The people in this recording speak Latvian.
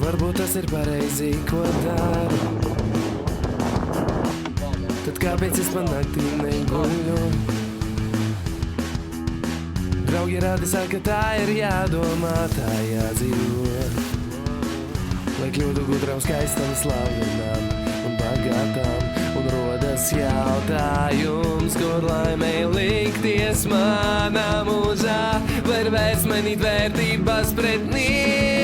Varbūt tas ir pareizi, ko daru. Tad kāpēc es man naktī neguļu? Draugi rādi saka, tā ir jādomā, tā jādzīvo. Lai kļūtu gudram, skaistam, slavenām un bagātām. Un rodas jautājums, kur laimei likties manā mūžā. Var vairs manīt vērtības pret niem.